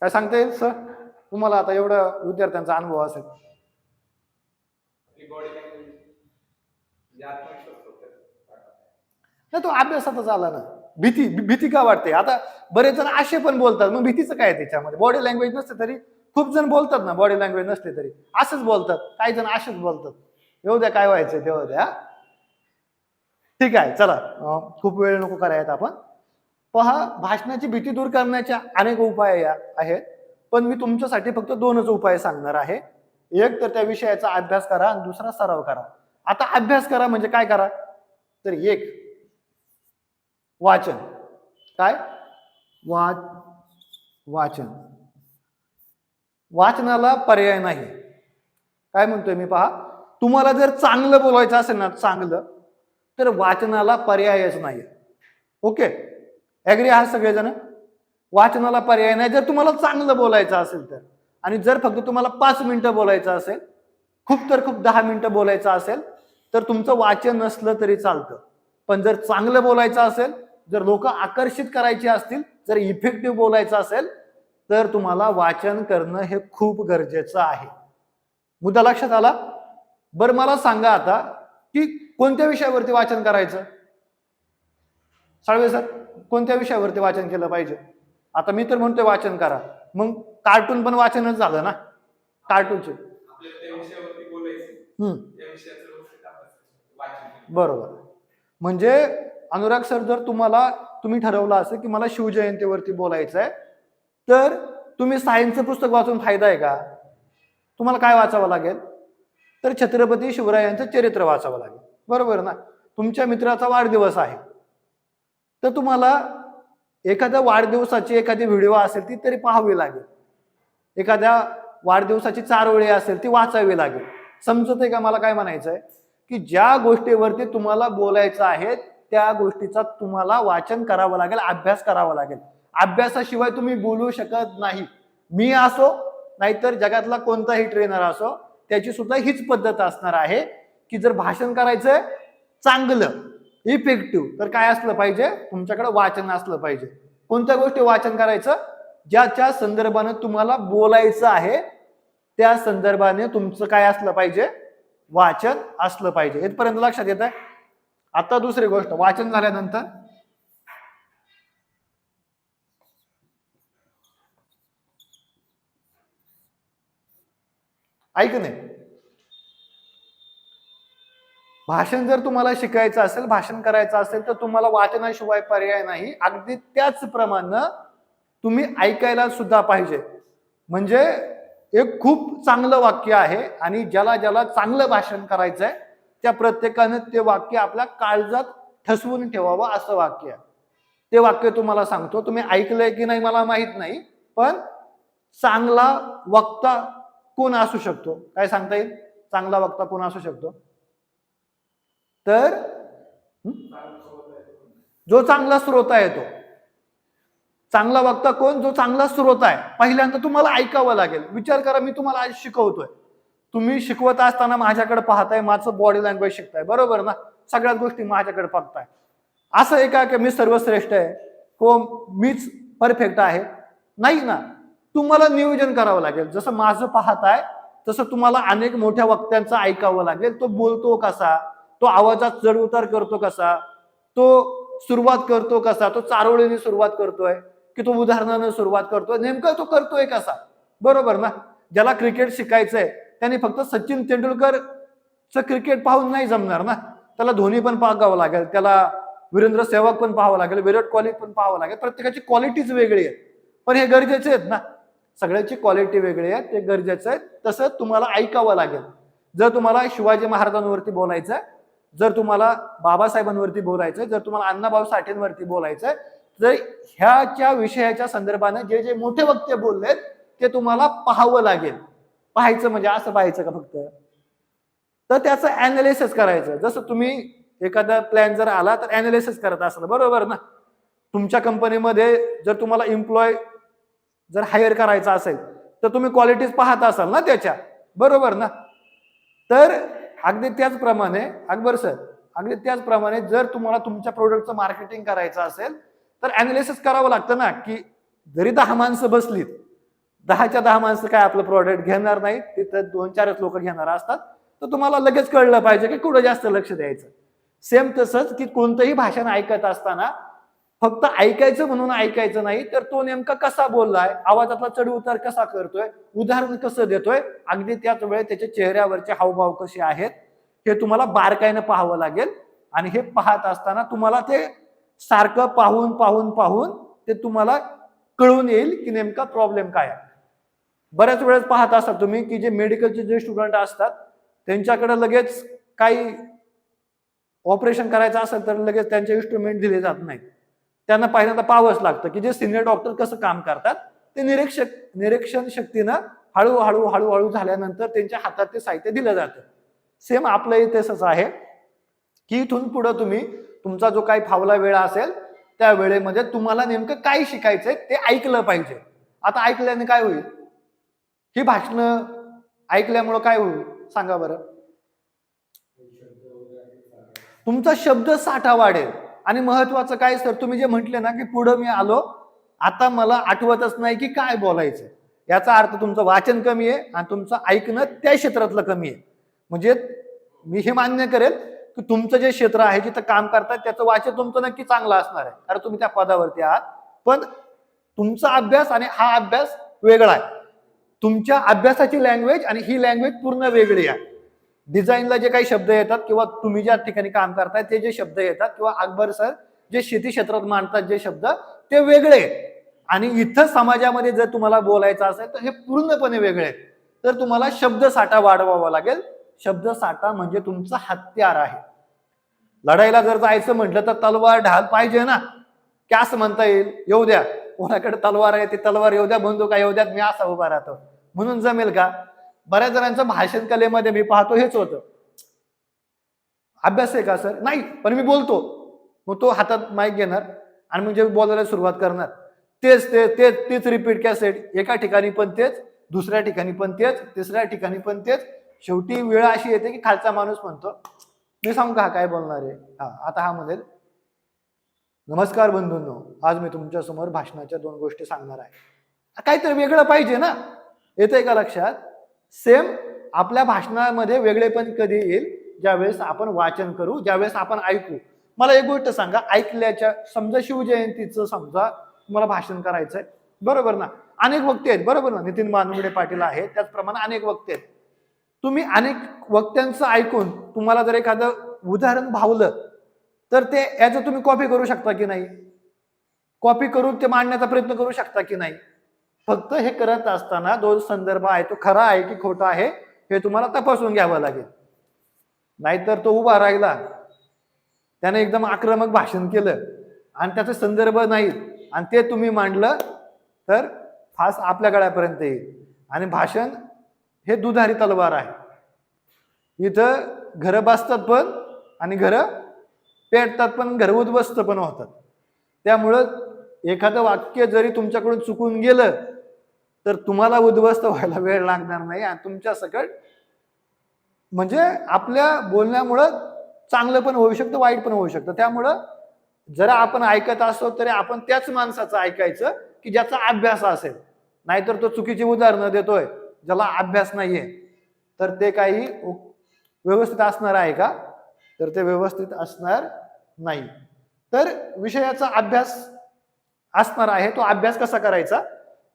काय सांगता येईल सर तुम्हाला आता एवढा विद्यार्थ्यांचा अनुभव असेल? नाही तो अभ्यासातच आला ना. भीती का वाटते? आता बरेच जण असे पण बोलतात, मग भीतीचं काय त्याच्यामध्ये? बॉडी लँग्वेज नसते तरी खूप जण बोलतात ना, बॉडी लँग्वेज नसते तरी असंच बोलतात, काही जण असेच बोलतात. येऊ द्या, काय व्हायचं तेव्हा द्या. ठीक आहे, चला खूप वेळ नको करायचा आपण. पहा, भाषणाची भीती दूर करण्याच्या अनेक उपाय आहेत, पण मी तुमच्यासाठी फक्त 2च उपाय सांगणार आहे. एक तर त्या विषयाचा अभ्यास करा आणि दुसरा सराव करा. आता अभ्यास करा म्हणजे काय करा? तर एक वाचन. काय? वाचन. वाचनाला पर्याय नाही. काय म्हणतोय मी? पहा, तुम्हाला जर चांगलं बोलायचं असेल ना, चांगलं, तर वाचनाला पर्यायच नाही. ओके, ऍग्री आहात सगळेजण? वाचनाला पर्याय नाही जर तुम्हाला चांगलं बोलायचं असेल तर. आणि जर फक्त तुम्हाला 5 मिनिटं बोलायचं असेल, खूप तर खूप 10 मिनिटं बोलायचं असेल, तर तुमचं वाचन नसलं तरी चालतं. पण जर चांगलं बोलायचं असेल, जर लोक आकर्षित करायचे असतील, जर इफेक्टिव्ह बोलायचं असेल, तर तुम्हाला वाचन करणं हे खूप गरजेचं आहे. मुद्दा लक्षात आला? बरं, मला सांगा आता की कोणत्या विषयावरती वाचन करायचं? साळवे सर, कोणत्या विषयावरती वाचन केलं पाहिजे? आता मी तर म्हणतोय वाचन करा, मग कार्टून पण वाचनच झालं ना, कार्टूनचे. बरोबर. म्हणजे अनुराग सर, जर तुम्ही ठरवलं असेल की मला शिवजयंतीवरती बोलायचं आहे, तर तुम्ही सायन्सचं पुस्तक वाचून फायदा आहे का? तुम्हाला काय वाचावं लागेल? तर छत्रपती शिवरायांचं चरित्र वाचावं लागेल. बरोबर ना? तुमच्या मित्राचा वाढदिवस आहे, तर तुम्हाला एखाद्या वाढदिवसाची एखादी व्हिडिओ असेल ती तरी पाहावी लागेल. एखाद्या वाढदिवसाची 4 ओळी असेल ती वाचावी लागेल. समजतंय का मला काय म्हणायचंय? की ज्या गोष्टीवरती तुम्हाला बोलायचं आहे त्या गोष्टीचा तुम्हाला वाचन करावं लागेल, अभ्यास करावा लागेल. अभ्यासाशिवाय तुम्ही बोलू शकत नाही. मी असो नाहीतर जगातला कोणताही ट्रेनर असो, त्याची सुद्धा हीच पद्धत असणार आहे की जर भाषण करायचंय चांगलं, इफेक्टिव्ह, तर काय असलं पाहिजे? तुमच्याकडे वाचन असलं पाहिजे. कोणत्या गोष्टी वाचन करायचं? ज्याच्या संदर्भाने तुम्हाला बोलायचं आहे त्या संदर्भाने तुमचं काय असलं पाहिजे? वाचन असलं पाहिजे. इथपर्यंत लक्षात येत आहे? आता दुसरी गोष्ट, वाचन झाल्यानंतर ऐक नाही, भाषण जर तुम्हाला शिकायचं असेल, भाषण करायचं असेल, तर तुम्हाला वाचनाशिवाय पर्याय नाही. अगदी त्याचप्रमाणे तुम्ही ऐकायला सुद्धा पाहिजे. म्हणजे एक खूप चांगलं वाक्य आहे आणि ज्याला ज्याला चांगलं भाषण करायचंय त्या प्रत्येकाने ते वाक्य आपल्या काळजात ठसवून ठेवावं असं वाक्य आहे. ते वाक्य तुम्हाला सांगतो, तुम्ही ऐकलंय की नाही मला माहित नाही, पण चांगला वक्ता कोण असू शकतो? काय सांगता येईल? चांगला वक्ता कोण असू शकतो? तर जो चांगला श्रोता आहे तो. चांगला वक्ता कोण? जो चांगला श्रोता आहे. पहिल्यांदा तुम्हाला ऐकावं लागेल. विचार करा, मी तुम्हाला आज शिकवतोय, तुम्ही शिकवत असताना माझ्याकडे पाहताय, माझं बॉडी लँग्वेज शिकताय, बरोबर ना? सगळ्याच गोष्टी माझ्याकडे पाहताय. असं आहे का की मी सर्वश्रेष्ठ आहे, को मीच परफेक्ट आहे? नाही ना. तुम्हाला नियोजन करावं लागेल. जसं माझं पाहताय तसं तुम्हाला अनेक मोठ्या वक्त्यांचं ऐकावं लागेल. तो बोलतो कसा, तो आवाजात चढ उतार करतो कसा, तो सुरुवात करतो कसा, तो चारोळीने सुरुवात करतोय की तो उदाहरणाने सुरुवात करतोय, नेमकं तो करतोय कसा? बरोबर ना? ज्याला क्रिकेट शिकायचंय त्याने फक्त सचिन तेंडुलकरचं क्रिकेट पाहून नाही जमणार ना, त्याला धोनी पण पाहावं लागेल, त्याला वीरेंद्र सेहवाग पण पाहावं लागेल, विराट कोहली पण पाहावं लागेल. प्रत्येकाची क्वालिटीज वेगळी आहे, पण हे गरजेचे आहेत ना. सगळ्याची क्वालिटी वेगळी आहे, ते गरजेचं आहे. तसं तुम्हाला ऐकावं लागेल. जर तुम्हाला शिवाजी महाराजांवरती बोलायचं, जर तुम्हाला बाबासाहेबांवरती बोलायचं, जर तुम्हाला अण्णाभाऊ साठेंवरती बोलायचं, तर ह्याच्या विषयाच्या संदर्भाने जे जे मोठे वक्ते बोललेत ते तुम्हाला पाहावं लागेल. पाहायचं म्हणजे असं पाहायचं का फक्त? तर त्याचं अनालिसिस करायचं. जसं तुम्ही एखादा प्लॅन जर आला तर अनालिसिस करत असाल, बरोबर ना? तुमच्या कंपनीमध्ये जर तुम्हाला एम्प्लॉय जर हायर करायचा असेल तर तुम्ही क्वालिटीज पाहत असाल ना त्याच्या, बरोबर ना? तर अगदी त्याचप्रमाणे अकबर सर, अगदी त्याचप्रमाणे जर तुम्हाला तुमच्या प्रोडक्टचं मार्केटिंग करायचं असेल तर अनालिसिस करावं लागतं ना, की जरी 10 माणसं बसलीत 10च्या 10 माणसं काय आपलं प्रॉडक्ट घेणार नाही, तिथं 2-4च लोक घेणार असतात. तर तुम्हाला लगेच कळलं पाहिजे की कुठं जास्त लक्ष द्यायचं. सेम तसंच की कोणतंही भाषण ऐकत असताना फक्त ऐकायचं म्हणून ऐकायचं नाही, तर तो नेमका कसा बोललाय, आवाजातला चढ उतार कसा करतोय, उदाहरण कसं देतोय, अगदी त्याच वेळेस त्याच्या चेहऱ्यावरचे हावभाव कसे आहेत हे तुम्हाला बारकाईनं पाहावं लागेल. आणि हे पाहत असताना तुम्हाला ते सारखं पाहून पाहून पाहून ते तुम्हाला कळून येईल की नेमका प्रॉब्लेम काय आहे. बऱ्याच वेळेस पाहत असता तुम्ही की जे मेडिकलचे जे स्टुडंट असतात त्यांच्याकडे लगेच काही ऑपरेशन करायचं असेल तर लगेच त्यांचे इन्स्ट्रुमेंट दिले जात नाहीत. त्यांना पहिल्यांदा पाहावंच लागतं की जे सिनियर डॉक्टर कसं काम करतात ते निरीक्षण शक्तीनं हळूहळू हळूहळू झाल्यानंतर त्यांच्या हातात ते साहित्य दिलं जातं. सेम आपलंही तसंच आहे की इथून पुढे तुम्ही तुमचा जो काही फावला वेळ असेल त्या वेळेमध्ये तुम्हाला नेमकं काय शिकायचंय ते ऐकलं पाहिजे. आता ऐकल्याने काय होईल, ही भाषणं ऐकल्यामुळं काय होईल सांगा बरं. तुमचा शब्द साठा वाढेल. आणि महत्वाचं काय सर, तुम्ही जे म्हटले ना की पुढं मी आलो, आता मला आठवतच नाही की काय बोलायचं, याचा अर्थ तुमचं वाचन कमी आहे आणि तुमचं ऐकणं त्या क्षेत्रातलं कमी आहे. म्हणजे मी हे मान्य करेल की तुमचं जे क्षेत्र आहे जिथं काम करताय त्याचं वाचन तुमचं नक्की चांगलं असणार आहे, कारण तुम्ही त्या पदावरती आहात. पण तुमचा अभ्यास आणि हा अभ्यास वेगळा आहे. तुमच्या अभ्यासाची लँग्वेज आणि ही लँग्वेज पूर्ण वेगळी आहे. डिझाईनला जे काही शब्द येतात किंवा तुम्ही ज्या ठिकाणी काम करताय ते जे शब्द येतात किंवा अकबर सर जे शेती क्षेत्रात मांडतात जे शब्द ते वेगळे, आणि इथं समाजामध्ये जर तुम्हाला बोलायचं असेल तर हे पूर्णपणे वेगळे आहेत. तर तुम्हाला शब्द साठा वाढवावा लागेल. शब्द साठा म्हणजे तुमचं हत्यार आहे. लढाईला जर जायचं म्हटलं तर तलवार ढाल पाहिजे ना, की असं म्हणता येईल येऊ द्या कोणाकडे तलवार आहे ती तलवार येऊ द्या, बंदूक येऊ द्यात, मी असा उभा राहतो म्हणून जमेल का. बऱ्याच जणांचं भाषण कलेमध्ये मी पाहतो हेच होतं. अभ्यास आहे का सर, नाही, पण मी बोलतो. मग तो हातात माईक घेणार आणि म्हणजे बोलायला सुरुवात करणार. तेच रिपीट कॅसेट, एका ठिकाणी पण तेच, दुसऱ्या ठिकाणी पण तेच, तिसऱ्या ठिकाणी पण तेच. शेवटी वेळ अशी येते की खालचा माणूस म्हणतो मी सांगू का काय बोलणार आहे. आता हा म्हणेल नमस्कार बंधूंनो, आज मी तुमच्या समोर भाषणाच्या 2 गोष्टी सांगणार आहे. काहीतरी वेगळं पाहिजे ना. येतंय का लक्षात. सेम आपल्या भाषणामध्ये वेगळेपण कधी येईल, ज्यावेळेस आपण वाचन करू, ज्यावेळेस आपण ऐकू. मला एक गोष्ट सांगा, ऐकल्याच्या समजा शिवजयंतीचं समजा तुम्हाला भाषण करायचंय, बरोबर ना. अनेक वक्ते आहेत, बरोबर ना. नितीन मानगुडे पाटील आहेत, त्याचप्रमाणे अनेक वक्ते आहेत. तुम्ही अनेक वक्त्यांचं ऐकून तुम्हाला जर एखादं उदाहरण भावलं तर ते याचं तुम्ही कॉपी करू शकता की नाही, कॉपी करून ते मांडण्याचा प्रयत्न करू शकता की नाही. फक्त हे करत असताना जो संदर्भ आहे तो खरा आहे की खोटा आहे हे तुम्हाला तपासून घ्यावं लागेल. नाहीतर तो उभा राहिला, त्याने एकदम आक्रमक भाषण केलं आणि त्याचा संदर्भ नाही आणि ते तुम्ही मांडलं तर फास आपल्या गळ्यापर्यंत येईल. आणि भाषण हे दुधारी तलवार आहे. इथं घरं बसतात पण आणि घरं पेटतात पण, घर उद्ध्वस्त पण होतात. त्यामुळं एखादं वाक्य जरी तुमच्याकडून चुकून गेलं तर तुम्हाला उद्ध्वस्त व्हायला वेळ लागणार नाही आणि तुमच्या सकट म्हणजे आपल्या बोलण्यामुळं चांगलं पण होऊ शकतं, वाईट पण होऊ शकतं. त्यामुळं जरा आपण ऐकत असतो तरी आपण त्याच माणसाचं ऐकायचं की ज्याचा अभ्यास असेल. नाहीतर तो चुकीची उदाहरणं देतोय ज्याला अभ्यास नाहीये, तर ते काही व्यवस्थित असणार आहे का, तर ते व्यवस्थित असणार नाही. तर विषयाचा अभ्यास असणार आहे. तो अभ्यास कसा करायचा,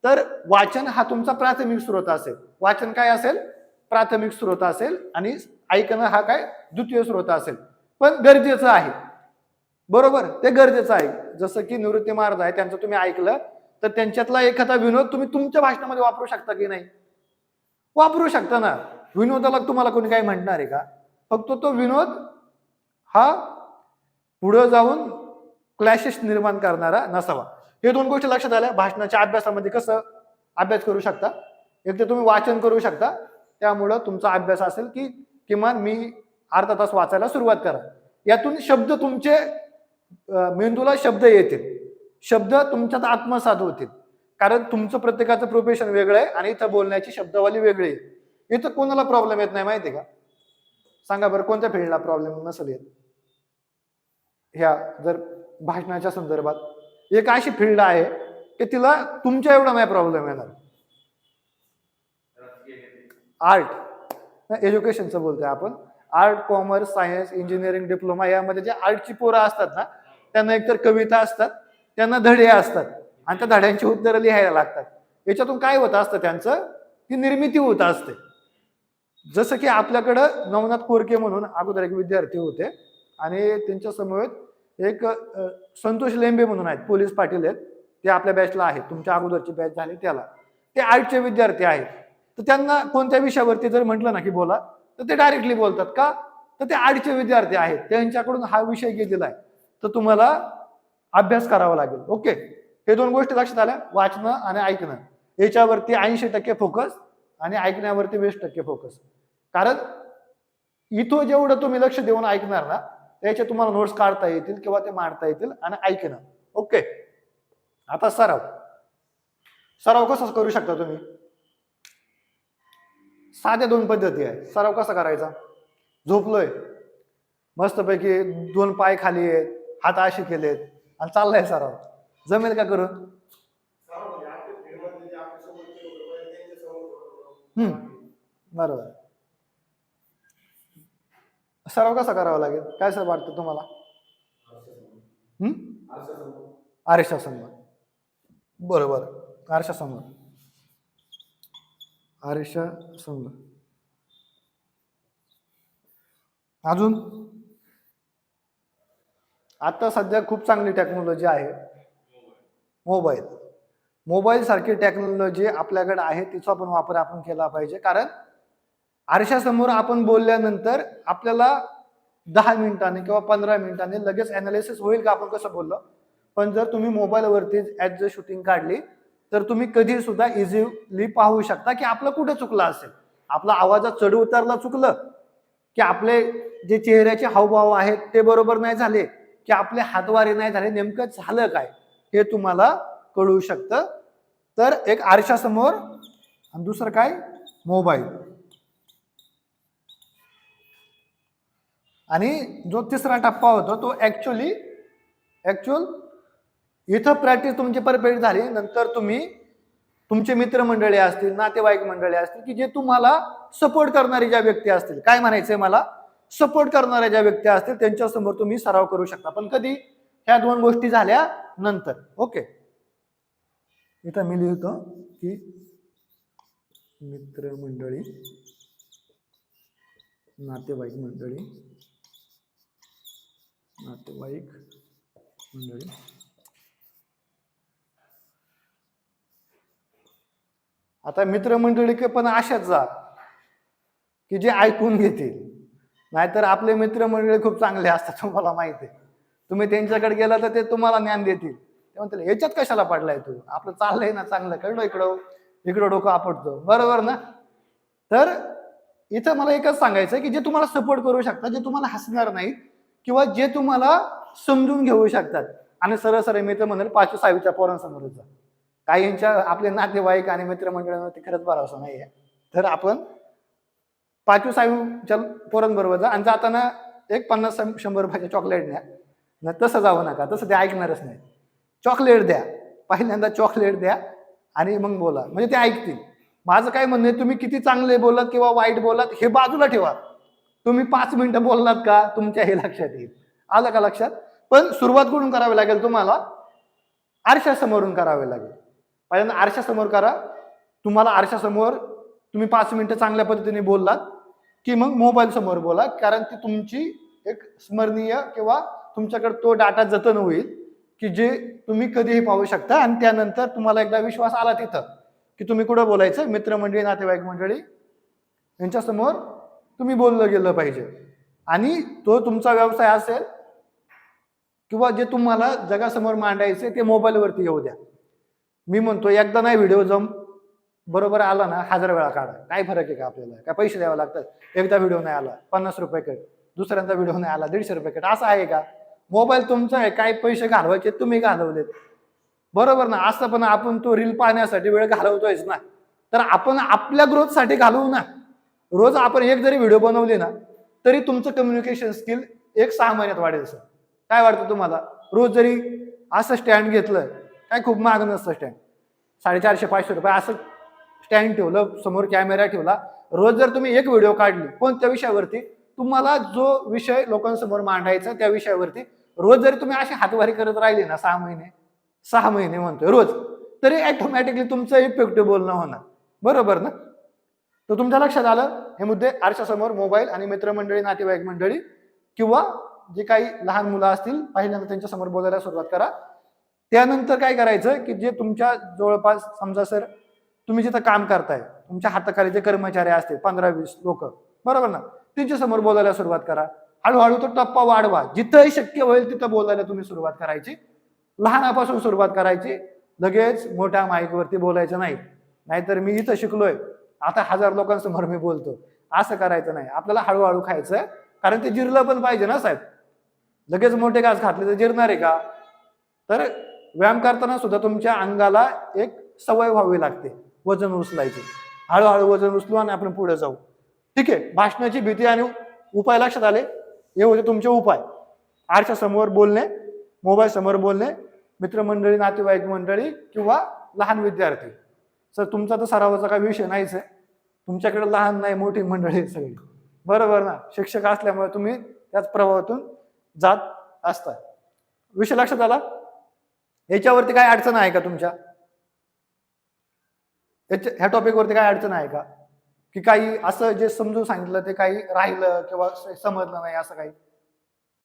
तर वाचन हा तुमचा प्राथमिक स्रोत असेल. वाचन काय असेल, प्राथमिक स्रोत असेल आणि ऐकणं हा काय द्वितीय स्रोत असेल. पण गरजेचं आहे, बरोबर, ते गरजेचं आहे. जसं की निवृत्ती महाराज आहे, त्यांचं तुम्ही ऐकलं तर त्यांच्यातला एखादा विनोद तुम्ही तुमच्या भाषणामध्ये वापरू शकता की नाही, वापरू शकता ना. विनोदाला तुम्हाला कोणी काही म्हणणार आहे का. फक्त तो विनोद हा पुढे जाऊन क्लॅशेस निर्माण करणारा नसावा. हे 2 गोष्टी लक्षात आल्या. भाषणाच्या अभ्यासामध्ये कसं अभ्यास करू शकता, एक तर तुम्ही वाचन करू शकता, त्यामुळं तुमचा अभ्यास असेल की किमान मी अर्धा तास वाचायला सुरुवात करा. यातून शब्द तुमचे मेंदूला शब्द येतील, शब्द तुमच्यात आत्मसात होतील. कारण तुमचं प्रत्येकाचं प्रोफेशन वेगळं आहे आणि इथं बोलण्याची शब्दावली वेगळी आहे. इथं कोणाला प्रॉब्लेम येत नाही माहिती आहे का, सांगा बरं कोणत्या फील्डला प्रॉब्लेम नसेल येत. ह्या जर भाषणाच्या संदर्भात एक अशी फील्ड आहे की तिला तुमच्या एवढा नाही प्रॉब्लेम येणार. आर्ट एज्युकेशनचं बोलतोय आपण. Art, commerce, science, engineering, diploma यामध्ये जे आर्टची पोरं असतात ना त्यांना एकतर कविता असतात, त्यांना धडे असतात आणि त्या धड्यांची उत्तरं लिहायला लागतात. याच्यातून काय होत असतं त्यांचं, ती निर्मिती होत असते. जसं की आपल्याकडं नवनाथ कोरके म्हणून अगोदर एक विद्यार्थी होते आणि त्यांच्या समवेत एक संतोष लेंबे म्हणून आहेत, पोलीस पाटील आहेत, ते आपल्या बॅचला आहेत, तुमच्या अगोदरची बॅच झाली त्याला. ते आर्टचे विद्यार्थी आहेत. तर त्यांना कोणत्या विषयावरती जर म्हटलं ना की बोला तर ते डायरेक्टली बोलतात. का तर ते आर्टचे विद्यार्थी आहेत, त्यांच्याकडून हा विषय घेतलेला आहे, तर तुम्हाला अभ्यास करावा लागेल. ओके, हे दोन गोष्टी लक्षात आल्या, वाचणं आणि ऐकणं. याच्यावरती 80% फोकस आणि ऐकण्यावरती 20% फोकस. कारण इथं जेवढं तुम्ही लक्ष देऊन ऐकणार ना त्याचे तुम्हाला नोट्स काढता येतील किंवा ते मांडता येतील. आणि ऐकणं. ओके, आता सराव. सराव कसा करू शकता तुम्ही, साध्या 2 पद्धती आहे. सराव कसा करायचा, झोपलोय मस्तपैकी, 2 पाय खाली आहेत, हात असे केलेत आणि चाललाय सराव, जमेल का करून? बरोबर. सराव कसा करावा लागेल, काय सर वाटतं तुम्हाला? आरशासमोर. बरोबर, आरशासमोर. आरशासमोर. अजून आता सध्या खूप चांगली टेक्नॉलॉजी आहे, मोबाईल. मोबाईल सारखी टेक्नॉलॉजी आपल्याकडे आहे, तिचा पण वापर आपण केला पाहिजे. कारण आरशासमोर आपण बोलल्यानंतर आपल्याला 10 मिनिटांनी किंवा 15 मिनिटांनी लगेच अनालिसिस होईल का आपण कसं बोललो. पण जर तुम्ही मोबाईलवरती ऍज जर शूटिंग काढली तर तुम्ही कधी सुद्धा इझिली पाहू शकता की आपलं कुठं चुकलं असेल. आपला आवाजात चढ उतारला चुकलं, की आपले जे चेहऱ्याचे हावभाव आहेत ते बरोबर नाही झाले, की आपले हातवारे नाही झाले, नेमकं झालं काय हे तुम्हाला कळू शकतं. तर एक आरशासमोर आणि दुसरं काय, मोबाईल. आणि जो तिसरा टप्पा होता तो ऍक्च्युअल इथं प्रॅक्टिस तुमची परफेक्ट झाली, नंतर तुम्ही तुमचे मित्रमंडळी असतील, नातेवाईक मंडळी असतील, की जे तुम्हाला सपोर्ट करणारी ज्या व्यक्ती असतील, काय म्हणायचंय मला, सपोर्ट करणाऱ्या ज्या व्यक्ती असतील त्यांच्यासमोर तुम्ही सराव करू शकता. पण कधी, ह्या 2 गोष्टी झाल्या नंतर. ओके, इथं मी लिहितो की मित्रमंडळी, नातेवाईक मंडळी, आता मित्रमंडळी पण अशाच जा की जे ऐकून घेतील. नाहीतर आपले मित्रमंडळी खूप चांगले असतात, तुम्हाला माहिती आहे. तुम्ही त्यांच्याकडे गेला तर ते तुम्हाला ज्ञान देतील. ते म्हणतील याच्यात कशाला पडलाय तू, आपलं चाललंय ना चांगलं, कळलं, इकडं डोकं आपटतो, बरोबर ना. तर इथं मला एकच सांगायचं की जे तुम्हाला सपोर्ट करू शकतात, जे तुम्हाला हसणार नाहीत किंवा जे तुम्हाला समजून घेऊ शकतात. आणि सरळ मी तर म्हणेल 5वी 6वीच्या पोरांसमोर जा. काहींच्या आपले नातेवाईक आणि मित्रमंडळावरती खरंच भरोसा नाहीये, तर आपण 5वी 6वीच्या पोरांबरोबर जा. आणि जाताना एक 50-100 रुपयाचे चॉकलेट द्या. तसं जाऊ नका, तसं ते ऐकणारच नाही. चॉकलेट द्या, पहिल्यांदा चॉकलेट द्या आणि मग बोला, म्हणजे ते ऐकतील. माझं काय म्हणणं आहे, तुम्ही किती चांगले बोलत किंवा वाईट बोलत हे बाजूला ठेवा, तुम्ही 5 मिनिटं बोललात का तुमच्या हे लक्षात येईल. आलं का लक्षात? पण सुरुवात कुठून करावी लागेल, तुम्हाला आरशासमोरून करावी लागेल. पहिल्यांदा आरशासमोर करा. तुम्हाला आरशासमोर तुम्ही 5 मिनिटं चांगल्या पद्धतीने बोललात की मग मोबाईल समोर बोला. कारण ती तुमची एक स्मरणीय किंवा तुमच्याकडे तो डाटा जतन होईल की जे तुम्ही कधीही पाहू शकता. आणि त्यानंतर तुम्हाला एकदा विश्वास आला तिथं की तुम्ही कुठं बोलायचं, मित्रमंडळी, नातेवाईक मंडळी यांच्यासमोर तुम्ही बोललं गेलं पाहिजे. आणि तो तुमचा व्यवसाय असेल किंवा जे तुम्हाला जगासमोर मांडायचे ते मोबाईलवरती येऊ द्या. मी म्हणतो एकदा नाही व्हिडिओ बरोबर आला ना 1000 वेळा काढा, काय फरक आहे का आपल्याला, काय पैसे द्यावे लागतात. एकदा व्हिडिओ नाही आला 50 रुपये कट, दुसऱ्यांदा व्हिडिओ नाही आला 150 रुपये कट, असं आहे का? मोबाईल तुमचा आहे, काय पैसे घालवायचे तुम्ही घालवलेत, बरोबर ना. असं पण आपण तो रील पाहण्यासाठी वेळ घालवतोयच ना, तर आपण आपल्या ग्रोथसाठी घालवू ना. रोज आपण एक जरी व्हिडिओ बनवले ना तरी तुमचं कम्युनिकेशन स्किल 6 महिन्यात वाढेल सर. काय वाटतं तुम्हाला? रोज जरी असं स्टँड घेतलं, काय खूप महाग नसतं स्टँड, 450-500 रुपये, असं स्टँड ठेवलं, समोर कॅमेरा ठेवला, रोज जर तुम्ही एक व्हिडिओ काढली कोणत्या विषयावरती, तुम्हाला जो विषय लोकांसमोर मांडायचा त्या विषयावरती रोज जरी तुम्ही अशी हातवारी करत राहिली ना 6 महिने म्हणतोय रोज, तरी ऑटोमॅटिकली तुमचं इफेक्टिव्ह बोलणं होणार. बरोबर ना? तर तुमच्या लक्षात आलं हे मुद्दे. आरशासमोर मोबाईल आणि मित्रमंडळी, नातेवाईक मंडळी किंवा जे काही लहान मुलं असतील पहिल्यांदा त्यांच्यासमोर बोलायला सुरुवात करा. त्यानंतर काय करायचं की जे तुमच्या जवळपास समजा सर तुम्ही जिथं काम करताय, तुमच्या हाताखाली जे कर्मचारी असतील 15-20 लोक, बरोबर ना, त्यांच्या समोर बोलायला सुरुवात करा. हळूहळू तो टप्पा वाढवा. जिथंही शक्य होईल तिथं बोलायला तुम्ही सुरुवात करायची. लहानापासून सुरुवात करायची. लगेच मोठ्या माईकवरती बोलायचं नाही. नाहीतर मी इथं शिकलोय, आता 1000 लोकांसमोर मी बोलतो, असं करायचं नाही. आपल्याला हळूहळू खायचं, कारण ते जिरलं पण पाहिजे ना साहेब. लगेच मोठे घास घातले तर जिरणार आहे का? तर व्यायाम करताना सुद्धा तुमच्या अंगाला एक सवय व्हावी लागते वजन उचलायची. हळूहळू वजन उचलू आणि आपण पुढे जाऊ. ठीक आहे. भाषणाची भीती आणि उपाय लक्षात आले. हे होते तुमचे उपाय. आरशा समोर बोलणे, मोबाईल समोर बोलणे, मित्रमंडळी, नातेवाईक मंडळी किंवा लहान विद्यार्थी. सर तुमचा तर सरावाचा काही विषय नाहीच आहे. तुमच्याकडे लहान नाही मोठी मंडळी सगळी, बरोबर ना? शिक्षक असल्यामुळे तुम्ही त्याच प्रवाहातून जात असता. विषय लक्षात आला? याच्यावरती काय अडचण आहे का तुमच्या? ह्या टॉपिक वरती काय अडचण आहे का? की काही असं जे समजून सांगितलं ते काही राहिलं किंवा समजलं नाही असं काही?